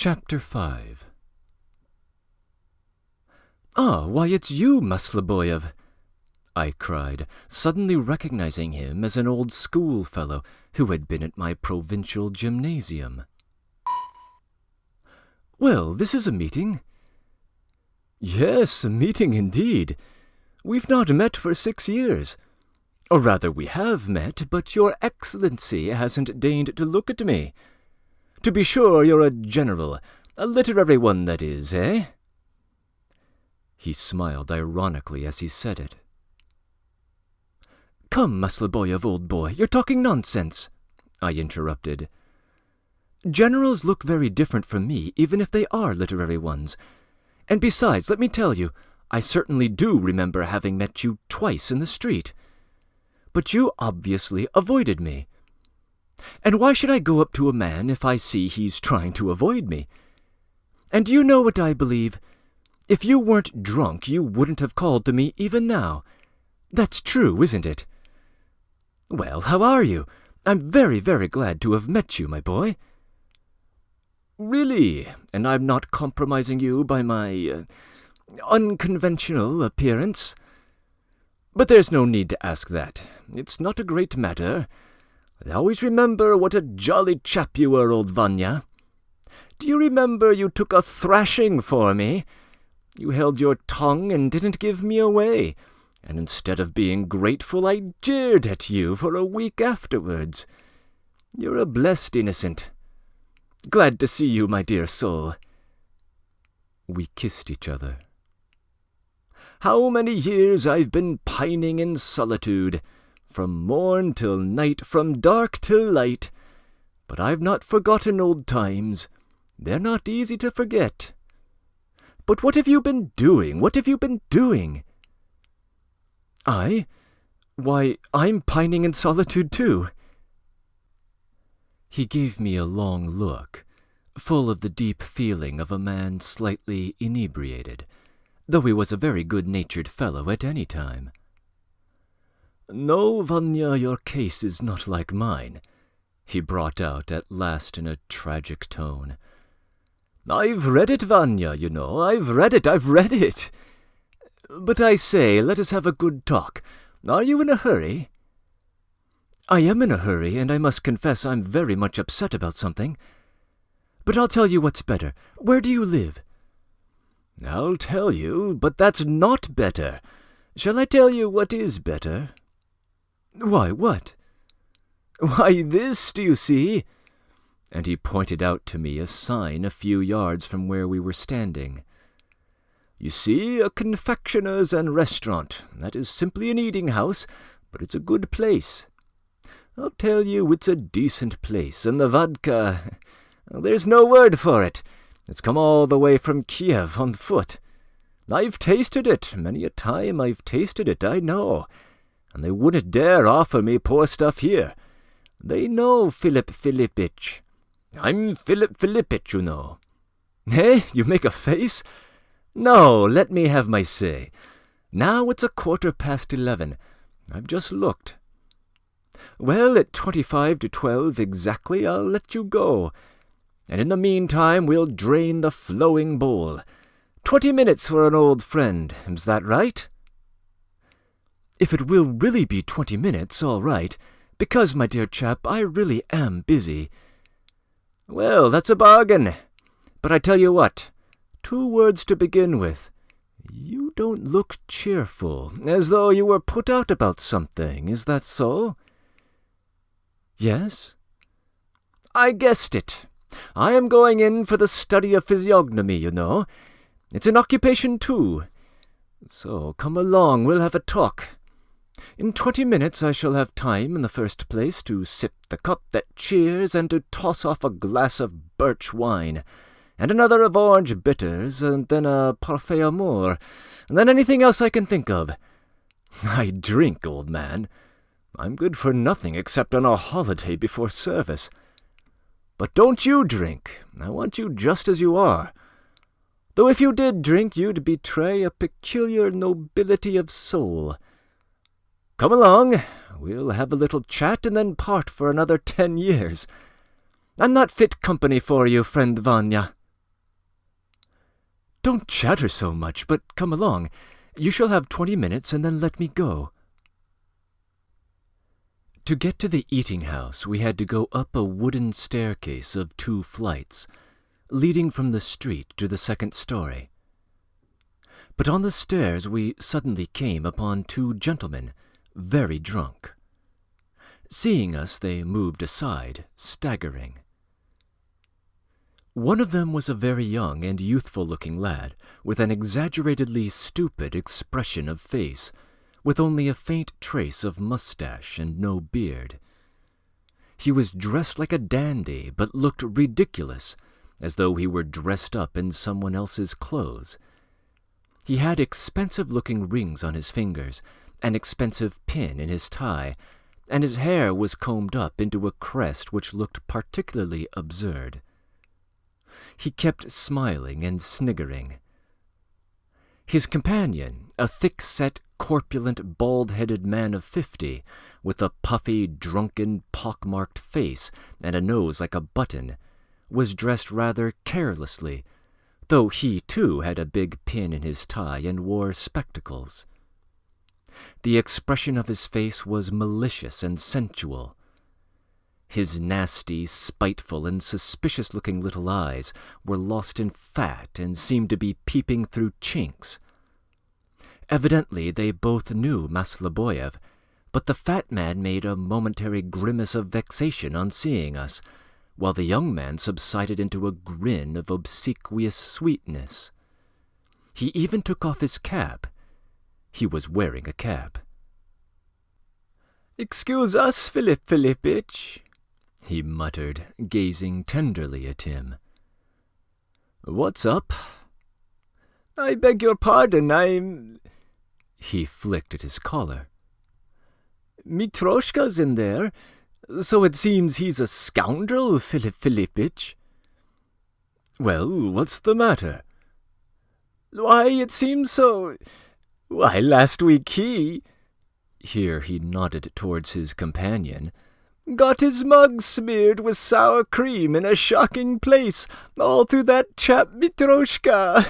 Chapter 5. "Ah, why, it's you, Masleboyev!" I cried, suddenly recognizing him as an old schoolfellow who had been at my provincial gymnasium. "Well, this is a meeting." "Yes, a meeting indeed. We've not met for 6 years. Or rather, we have met, but your Excellency hasn't deigned to look at me. To be sure, you're a general, a literary one, that is, eh?" He smiled ironically as he said it. "Come, Masleboyev, old boy, you're talking nonsense," I interrupted. "Generals look very different from me, even if they are literary ones. And besides, let me tell you, I certainly do remember having met you twice in the street. But you obviously avoided me. And why should I go up to a man if I see he's trying to avoid me? And do you know what I believe? If you weren't drunk, you wouldn't have called to me even now. That's true, isn't it? Well, how are you? I'm very, very glad to have met you, my boy." "Really? And I'm not compromising you by my unconventional appearance? But there's no need to ask that. It's not a great matter. I always remember what a jolly chap you were, old Vanya. Do you remember you took a thrashing for me? You held your tongue and didn't give me away, and instead of being grateful, I jeered at you for a week afterwards. You're a blessed innocent. Glad to see you, my dear soul." We kissed each other. "How many years I've been pining in solitude, from morn till night, from dark till light. But I've not forgotten old times. They're not easy to forget. But what have you been doing? What have you been doing?" "I? Why, I'm pining in solitude too." He gave me a long look, full of the deep feeling of a man slightly inebriated, though he was a very good-natured fellow at any time. "No, Vanya, your case is not like mine," he brought out at last in a tragic tone. "I've read it, Vanya, you know. I've read it. But I say, let us have a good talk. Are you in a hurry?" "I am in a hurry, and I must confess I'm very much upset about something. But I'll tell you what's better. Where do you live?" "I'll tell you, but that's not better. Shall I tell you what is better?" "Why, what?" "Why, this, do you see?" And he pointed out to me a sign a few yards from where we were standing. "You see, a confectioner's and restaurant. That is simply an eating house, but it's a good place. I'll tell you, it's a decent place, and the vodka, there's no word for it. It's come all the way from Kiev on foot. I've tasted it, many a time I've tasted it, I know, and they wouldn't dare offer me poor stuff here. They know Philip Philippich. I'm Philip Philippich, you know." "Eh? You make a face?" "No, let me have my say. Now it's 11:15. I've just looked. Well, at 25 to 12 exactly, I'll let you go. And in the meantime, we'll drain the flowing bowl. 20 minutes for an old friend, is that right?" "If it will really be 20 minutes, all right, because, my dear chap, I really am busy." "Well, that's a bargain. But I tell you what, 2 words to begin with. You don't look cheerful, as though you were put out about something. Is that so?" "Yes." "I guessed it. I am going in for the study of physiognomy, you know. It's an occupation, too. So come along, we'll have a talk. In 20 minutes I shall have time, in the first place, to sip the cup that cheers and to toss off a glass of birch wine, and another of orange bitters, and then a parfait amour, and then anything else I can think of. I drink, old man. I'm good for nothing except on a holiday before service. But don't you drink. I want you just as you are. Though if you did drink, you'd betray a peculiar nobility of soul. Come along, we'll have a little chat and then part for another 10 years. I'm not fit company for you, friend Vanya. Don't chatter so much, but come along. You shall have 20 minutes, and then let me go." To get to the eating-house, we had to go up a wooden staircase of 2 flights, leading from the street to the 2nd story. But on the stairs we suddenly came upon 2 gentlemen, very drunk. Seeing us, they moved aside, staggering. One of them was a very young and youthful-looking lad, with an exaggeratedly stupid expression of face, with only a faint trace of mustache and no beard. He was dressed like a dandy, but looked ridiculous, as though he were dressed up in someone else's clothes. He had expensive-looking rings on his fingers, an expensive pin in his tie, and his hair was combed up into a crest which looked particularly absurd. He kept smiling and sniggering. His companion, a thick-set, corpulent, bald-headed man of 50, with a puffy, drunken, pock-marked face and a nose like a button, was dressed rather carelessly, though he, too, had a big pin in his tie and wore spectacles. The expression of his face was malicious and sensual. His nasty, spiteful, and suspicious-looking little eyes were lost in fat and seemed to be peeping through chinks. Evidently they both knew Masloboyev, but the fat man made a momentary grimace of vexation on seeing us, while the young man subsided into a grin of obsequious sweetness. He even took off his cap. He was wearing a cap. "Excuse us, Philip Philippich," he muttered, gazing tenderly at him. "What's up?" "I beg your pardon, I'm—" He flicked at his collar. "Mitroshka's in there, so it seems he's a scoundrel, Philip Philippich." "Well, what's the matter?" "Why, it seems so. Why, last week here he nodded towards his companion, got his mug smeared with sour cream in a shocking place, all through that chap Mitroshka."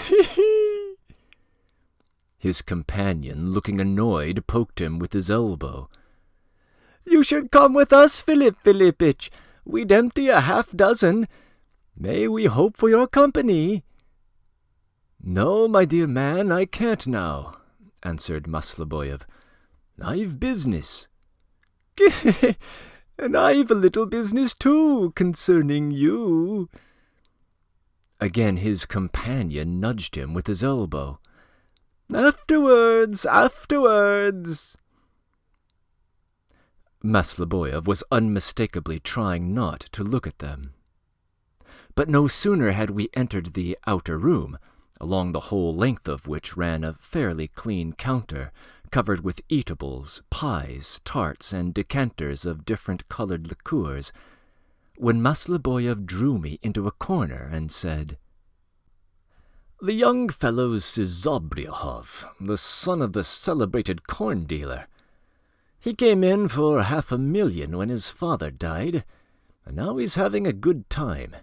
His companion, looking annoyed, poked him with his elbow. "You should come with us, Philip Philippich. We'd empty a half-dozen. May we hope for your company?" "No, my dear man, I can't now," answered Masloboyev. "I've business." "And I've a little business, too, concerning you." Again his companion nudged him with his elbow. "Afterwards, afterwards." Masloboyev was unmistakably trying not to look at them. But no sooner had we entered the outer room, along the whole length of which ran a fairly clean counter, covered with eatables, pies, tarts, and decanters of different-colored liqueurs, when Masloboyev drew me into a corner and said, "The young fellow's Zizobriahov, the son of the celebrated corn dealer. He came in for $500,000 when his father died, and now he's having a good time.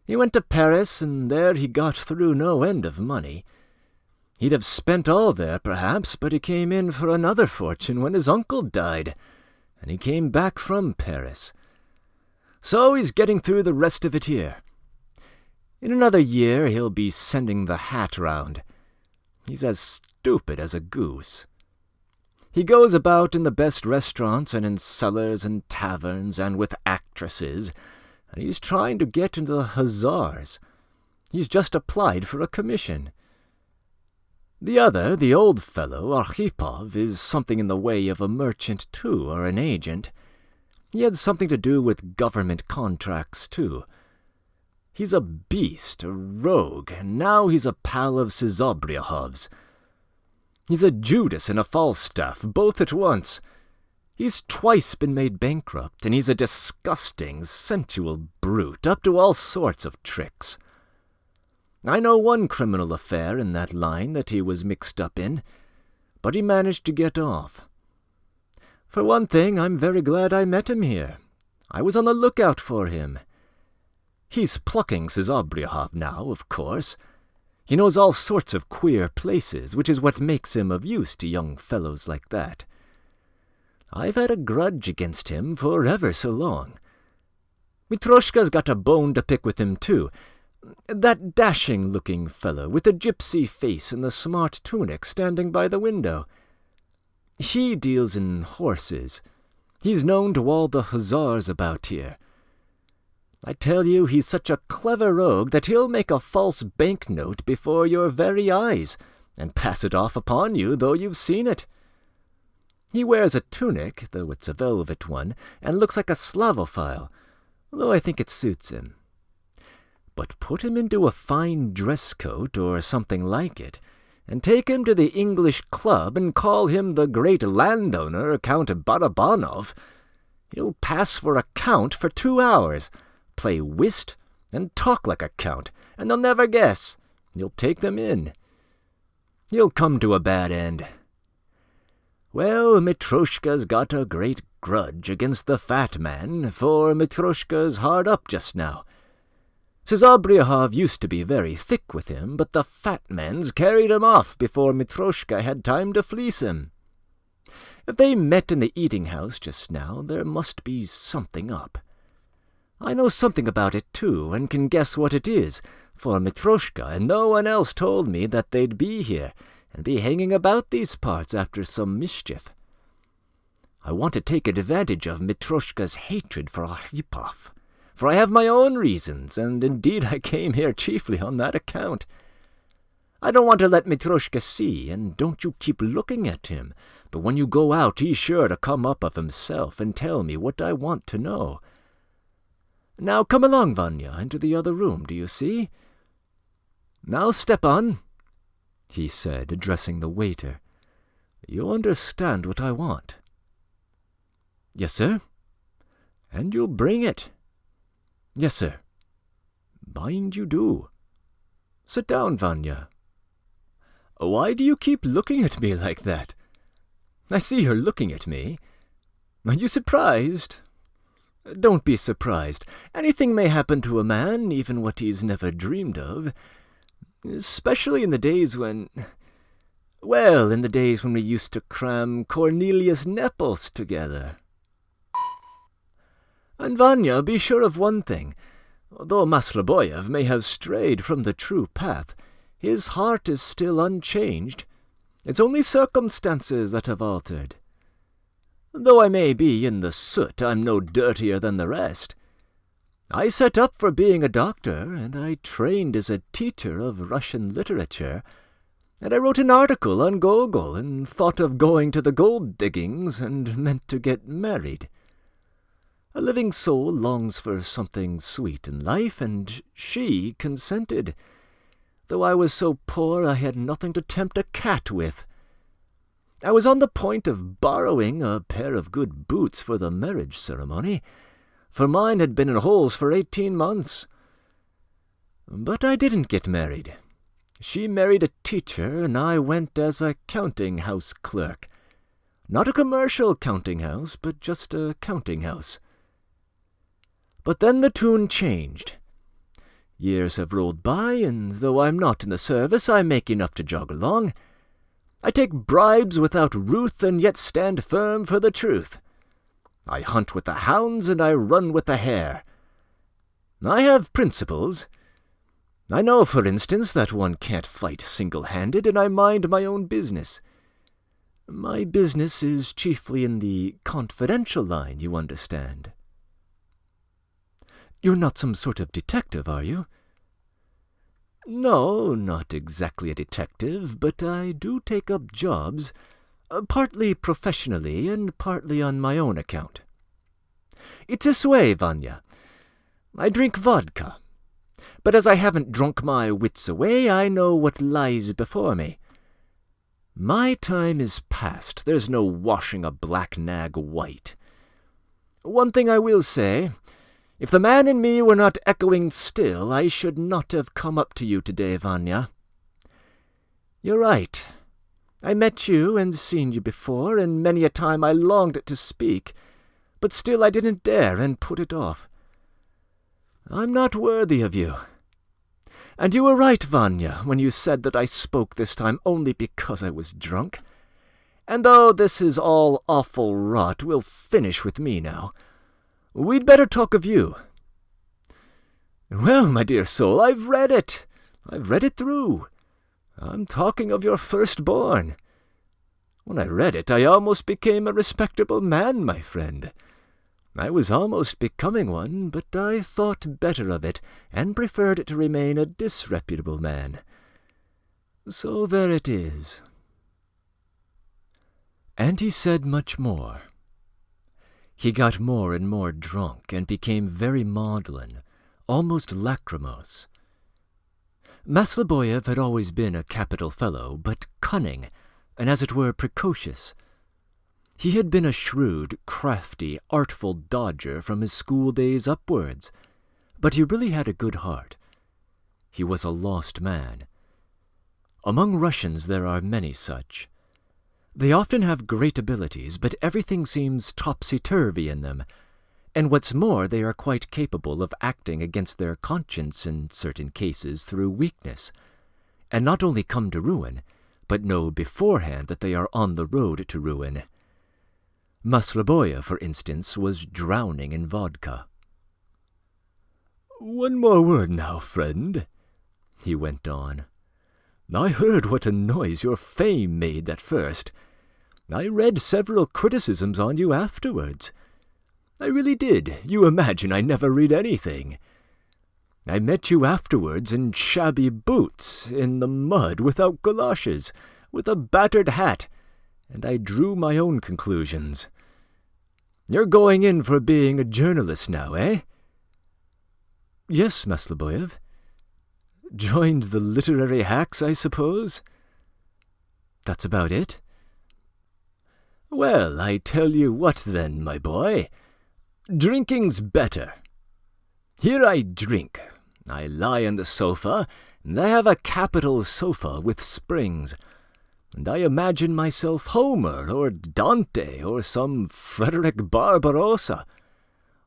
He went to Paris, and there he got through no end of money. He'd have spent all there, perhaps, but he came in for another fortune when his uncle died, and he came back from Paris. So he's getting through the rest of it here. In another year he'll be sending the hat round. He's as stupid as a goose. He goes about in the best restaurants and in cellars and taverns and with actresses, and he's trying to get into the hussars. He's just applied for a commission. The other, the old fellow, Arkhipov, is something in the way of a merchant, too, or an agent. He had something to do with government contracts, too. He's a beast, a rogue, and now he's a pal of Zizobriahov's. He's a Judas and a Falstaff, both at once. He's twice been made bankrupt, and he's a disgusting, sensual brute, up to all sorts of tricks. I know one criminal affair in that line that he was mixed up in, but he managed to get off. For one thing, I'm very glad I met him here. I was on the lookout for him. He's plucking Zizobriahov now, of course. He knows all sorts of queer places, which is what makes him of use to young fellows like that. I've had a grudge against him for ever so long. Mitroshka's got a bone to pick with him, too. That dashing-looking fellow with the gypsy face and the smart tunic standing by the window. He deals in horses. He's known to all the hussars about here. I tell you, he's such a clever rogue that he'll make a false banknote before your very eyes, and pass it off upon you, though you've seen it. He wears a tunic, though it's a velvet one, and looks like a Slavophile, though I think it suits him. But put him into a fine dress coat or something like it, and take him to the English club and call him the great landowner, Count Barabanov. He'll pass for a count for 2 hours, play whist, and talk like a count, and they'll never guess. You'll take them in. You'll come to a bad end. Well, Mitroshka's got a great grudge against the fat man, for Mitroshka's hard up just now. Szabriahov used to be very thick with him, but the fat man's carried him off before Mitroshka had time to fleece him. If they met in the eating-house just now, there must be something up. I know something about it, too, and can guess what it is, for Mitroshka and no one else told me that they'd be here, and be hanging about these parts after some mischief. I want to take advantage of Mitroshka's hatred for Arhipov, for I have my own reasons, and indeed I came here chiefly on that account. I don't want to let Mitroshka see, and don't you keep looking at him, but when you go out he's sure to come up of himself and tell me what I want to know. Now come along, Vanya, into the other room, do you see? Now, Stepan, he said, addressing the waiter, you understand what I want. Yes, sir. And you'll bring it. Yes, sir. Mind you do. Sit down, Vanya. Why do you keep looking at me like that? I see you're looking at me. Are you surprised? Don't be surprised. Anything may happen to a man, even what he's never dreamed of. Especially in the days when... Well, in the days when we used to cram Cornelius Nepos together. And Vanya, be sure of one thing. Though Masloboyev may have strayed from the true path, his heart is still unchanged. It's only circumstances that have altered. Though I may be in the soot, I'm no dirtier than the rest. I set up for being a doctor, and I trained as a teacher of Russian literature, and I wrote an article on Gogol, and thought of going to the gold diggings, and meant to get married. A living soul longs for something sweet in life, and she consented, though I was so poor I had nothing to tempt a cat with. I was on the point of borrowing a pair of good boots for the marriage ceremony, for mine had been in holes for 18 months. But I didn't get married. She married a teacher, and I went as a counting-house clerk. Not a commercial counting-house, but just a counting-house. But then the tune changed. Years have rolled by, and though I'm not in the service, I make enough to jog along. I take bribes without ruth, and yet stand firm for the truth. I hunt with the hounds, and I run with the hare. I have principles. I know, for instance, that one can't fight single-handed, and I mind my own business. My business is chiefly in the confidential line, you understand. You're not some sort of detective, are you? No, not exactly a detective, but I do take up jobs, partly professionally and partly on my own account. It's this way, Vanya. I drink vodka, but as I haven't drunk my wits away, I know what lies before me. My time is past. There's no washing a black nag white. One thing I will say. If the man in me were not echoing still, I should not have come up to you today, Vanya. You're right. I met you and seen you before, and many a time I longed to speak, but still I didn't dare and put it off. I'm not worthy of you. And you were right, Vanya, when you said that I spoke this time only because I was drunk. And though this is all awful rot, we'll finish with me now. We'd better talk of you. Well, my dear soul, I've read it. I've read it through. I'm talking of your firstborn. When I read it, I almost became a respectable man, my friend. I was almost becoming one, but I thought better of it, and preferred to remain a disreputable man. So there it is. And he said much more. He got more and more drunk, and became very maudlin, almost lachrymose. Masleboyev had always been a capital fellow, but cunning, and as it were precocious. He had been a shrewd, crafty, artful dodger from his school days upwards, but he really had a good heart. He was a lost man. Among Russians there are many such. They often have great abilities, but everything seems topsy-turvy in them, and what's more, they are quite capable of acting against their conscience in certain cases through weakness, and not only come to ruin, but know beforehand that they are on the road to ruin. Masleboyev, for instance, was drowning in vodka. "One more word now, friend," he went on. "I heard what a noise your fame made at first. I read several criticisms on you afterwards. I really did. You imagine I never read anything. I met you afterwards in shabby boots, in the mud, without goloshes, with a battered hat, and I drew my own conclusions. You're going in for being a journalist now, eh?" "Yes, Masleboyev." "Joined the literary hacks, I suppose?" "That's about it." "Well, I tell you what then, my boy. Drinking's better. Here I drink. I lie on the sofa, and I have a capital sofa with springs, and I imagine myself Homer or Dante or some Frederick Barbarossa.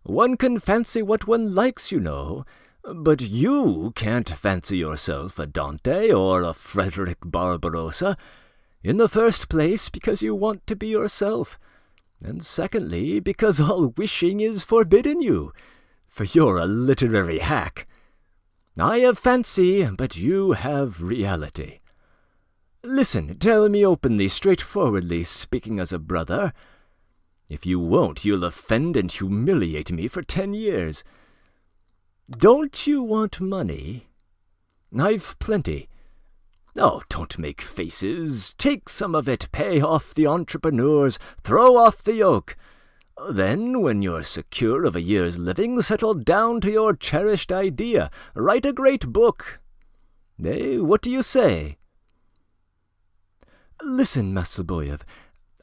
One can fancy what one likes, you know, but you can't fancy yourself a Dante or a Frederick Barbarossa, in the first place because you want to be yourself, and secondly because all wishing is forbidden you, for you're a literary hack. I have fancy, but you have reality. Listen, tell me openly, straightforwardly, speaking as a brother. If you won't, you'll offend and humiliate me for 10 years. Don't you want money? I've plenty. Oh, don't make faces. Take some of it, pay off the entrepreneurs, throw off the yoke. Then, when you're secure of a year's living, settle down to your cherished idea. Write a great book. Eh, what do you say?" "Listen, Masleboyev,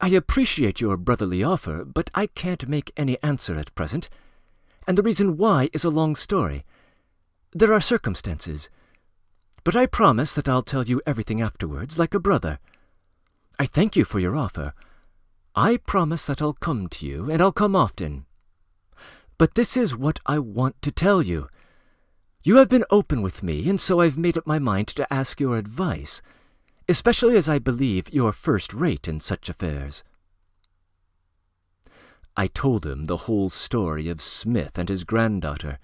I appreciate your brotherly offer, but I can't make any answer at present, and the reason why is a long story. There are circumstances. But I promise that I'll tell you everything afterwards, like a brother. I thank you for your offer. I promise that I'll come to you, and I'll come often. But this is what I want to tell you. You have been open with me, and so I've made up my mind to ask your advice, especially as I believe you're first-rate in such affairs." I told him the whole story of Smith and his granddaughter,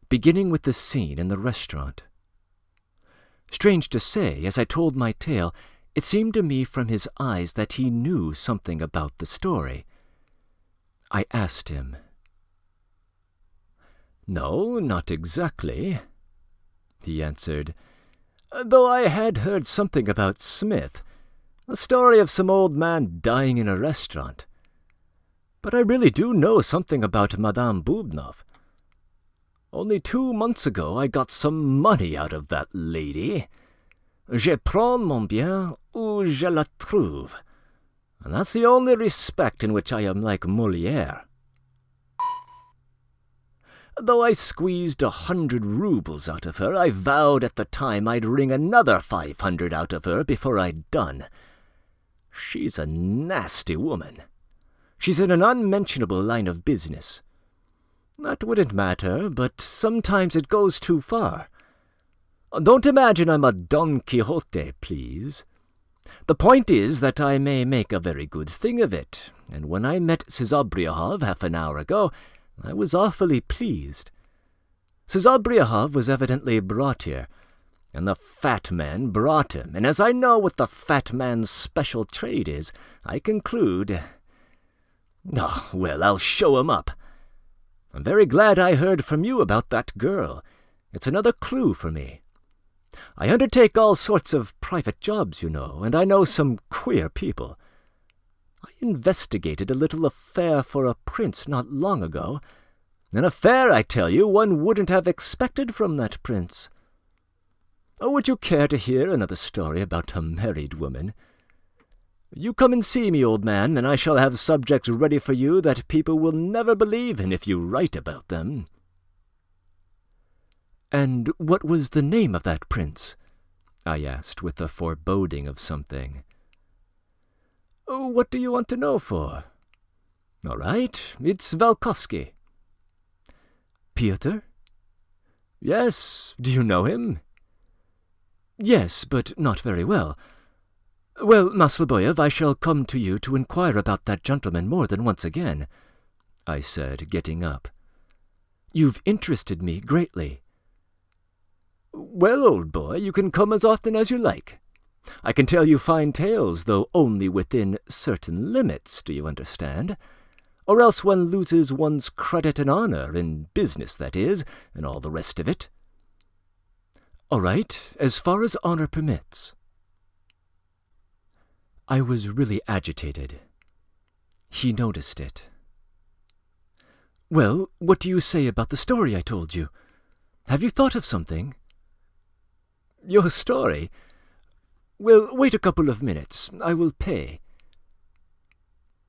beginning with the scene in the restaurant. Strange to say, as I told my tale, it seemed to me from his eyes that he knew something about the story. I asked him. "No, not exactly," he answered, "though I had heard something about Smith, a story of some old man dying in a restaurant. But I really do know something about Madame Bubnov. Only 2 months ago I got some money out of that lady. Je prends mon bien ou je la trouve. And that's the only respect in which I am like Molière. Though I squeezed 100 roubles out of her, I vowed at the time I'd wring another 500 out of her before I'd done. She's a nasty woman. She's in an unmentionable line of business. That wouldn't matter, but sometimes it goes too far. Don't imagine I'm a Don Quixote, please. The point is that I may make a very good thing of it, and when I met Szizobriahov half an hour ago, I was awfully pleased. Szizobriahov was evidently brought here, and the fat man brought him, and as I know what the fat man's special trade is, I conclude... Oh, well, I'll show him up. I'm very glad I heard from you about that girl. It's another clue for me. I undertake all sorts of private jobs, you know, and I know some queer people. I investigated a little affair for a prince not long ago. An affair, I tell you, one wouldn't have expected from that prince. Oh, would you care to hear another story about a married woman? You come and see me, old man, and I shall have subjects ready for you that people will never believe in if you write about them. And what was the name of that prince? I asked, with a foreboding of something. Oh, what do you want to know for? All right, it's Valkovsky. Pyotr? Yes, do you know him? Yes, but not very well. Well, Masleboyev, I shall come to you to inquire about that gentleman more than once again, I said, getting up. You've interested me greatly. Well, old boy, you can come as often as you like. I can tell you fine tales, though only within certain limits, do you understand? Or else one loses one's credit and honor, in business, that is, and all the rest of it. All right, as far as honor permits. I was really agitated. He noticed it. Well, what do you say about the story I told you? Have you thought of something? Your story? Well, wait a couple of minutes. I will pay.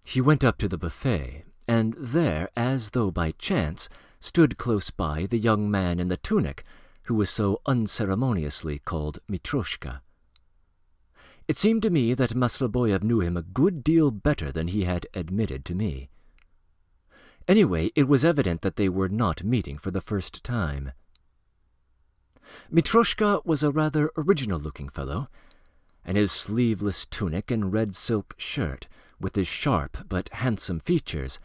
He went up to the buffet, and there, as though by chance, stood close by the young man in the tunic, who was so unceremoniously called Mitroshka. It seemed to me that Masleboyev knew him a good deal better than he had admitted to me. Anyway, it was evident that they were not meeting for the first time. Mitroshka was a rather original-looking fellow, and his sleeveless tunic and red silk shirt, with his sharp but handsome features,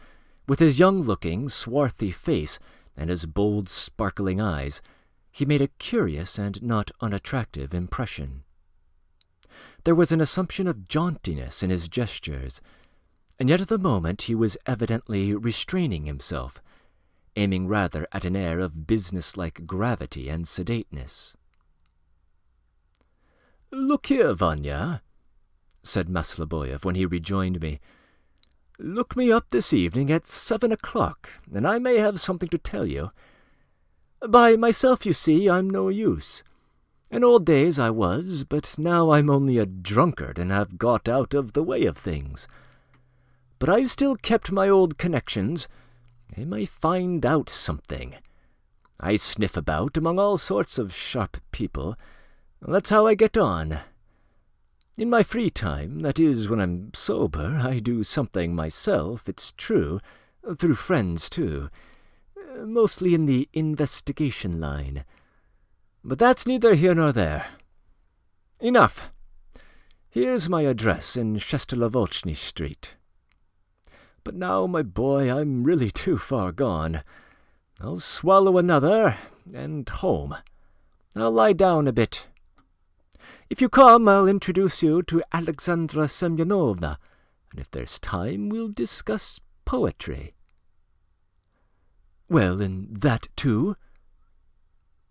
with his young-looking, swarthy face and his bold, sparkling eyes, he made a curious and not unattractive impression. There was an assumption of jauntiness in his gestures, and yet at the moment he was evidently restraining himself, aiming rather at an air of business-like gravity and sedateness. "Look here, Vanya," said Masleboyev when he rejoined me. "Look me up this evening at 7 o'clock, and I may have something to tell you. By myself, you see, I'm no use. In old days I was, but now I'm only a drunkard and have got out of the way of things. But I've still kept my old connections. I may find out something. I sniff about among all sorts of sharp people. That's how I get on. In my free time, that is, when I'm sober, I do something myself, it's true, through friends, too, mostly in the investigation line. But that's neither here nor there. Enough. Here's my address in Shestolovochny Street. But now, my boy, I'm really too far gone. I'll swallow another, and home. I'll lie down a bit. If you come, I'll introduce you to Alexandra Semyonovna, and if there's time, we'll discuss poetry." "Well, and that too?"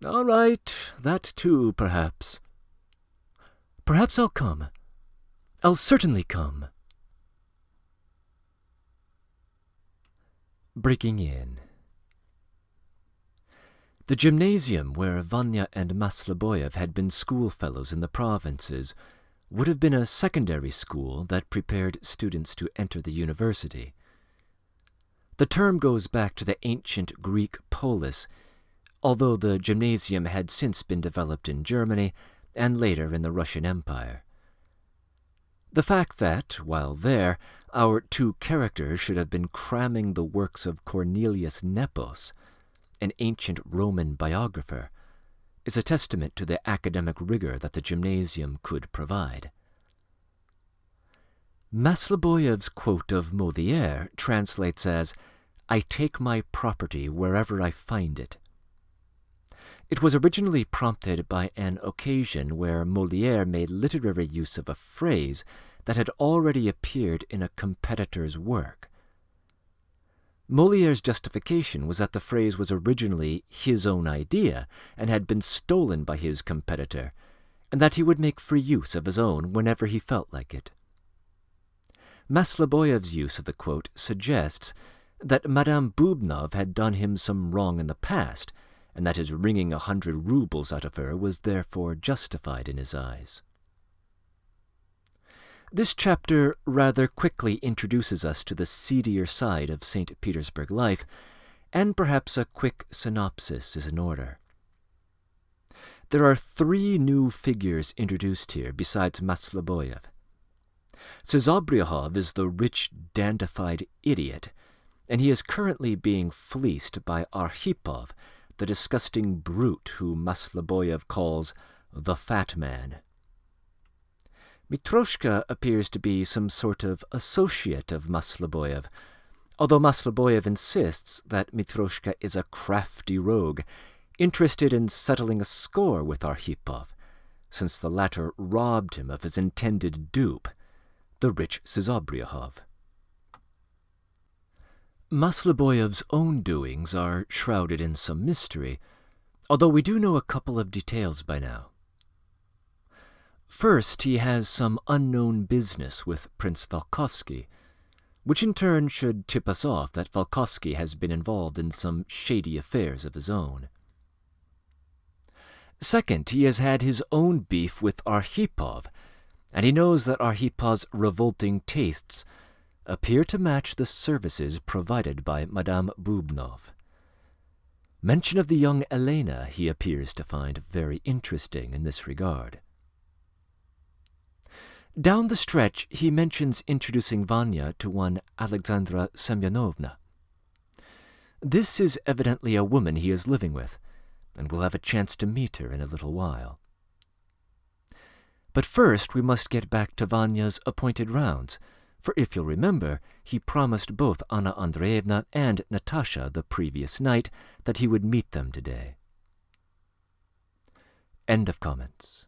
"All right, that too, perhaps." "Perhaps I'll come. I'll certainly come." Breaking in. The gymnasium where Vanya and Masleboyev had been schoolfellows in the provinces would have been a secondary school that prepared students to enter the university. The term goes back to the ancient Greek polis, although the gymnasium had since been developed in Germany and later in the Russian Empire. The fact that, while there, our two characters should have been cramming the works of Cornelius Nepos, an ancient Roman biographer, is a testament to the academic rigor that the gymnasium could provide. Masloboyev's quote of Molière translates as, "I take my property wherever I find it." It was originally prompted by an occasion where Molière made literary use of a phrase that had already appeared in a competitor's work. Molière's justification was that the phrase was originally his own idea and had been stolen by his competitor, and that he would make free use of his own whenever he felt like it. Masloboyev's use of the quote suggests that Madame Bubnov had done him some wrong in the past, and that his wringing 100 rubles out of her was therefore justified in his eyes. This chapter rather quickly introduces us to the seedier side of St. Petersburg life, and perhaps a quick synopsis is in order. There are 3 new figures introduced here besides Masloboyev. Sezobriahov is the rich, dandified idiot, and he is currently being fleeced by Arhipov, the disgusting brute who Masloboyev calls the fat man. Mitroshka appears to be some sort of associate of Masloboyev, although Masloboyev insists that Mitroshka is a crafty rogue, interested in settling a score with Arhipov, since the latter robbed him of his intended dupe, the rich Sezobriahov. Masloboyev's own doings are shrouded in some mystery, although we do know a couple of details by now. First, he has some unknown business with Prince Volkovsky, which in turn should tip us off that Volkovsky has been involved in some shady affairs of his own. Second, he has had his own beef with Arhipov, and he knows that Arhipov's revolting tastes appear to match the services provided by Madame Bubnov. Mention of the young Elena he appears to find very interesting in this regard. Down the stretch, he mentions introducing Vanya to one Alexandra Semyonovna. This is evidently a woman he is living with, and we'll have a chance to meet her in a little while. But first we must get back to Vanya's appointed rounds, for if you'll remember, he promised both Anna Andreevna and Natasha the previous night that he would meet them today. End of comments.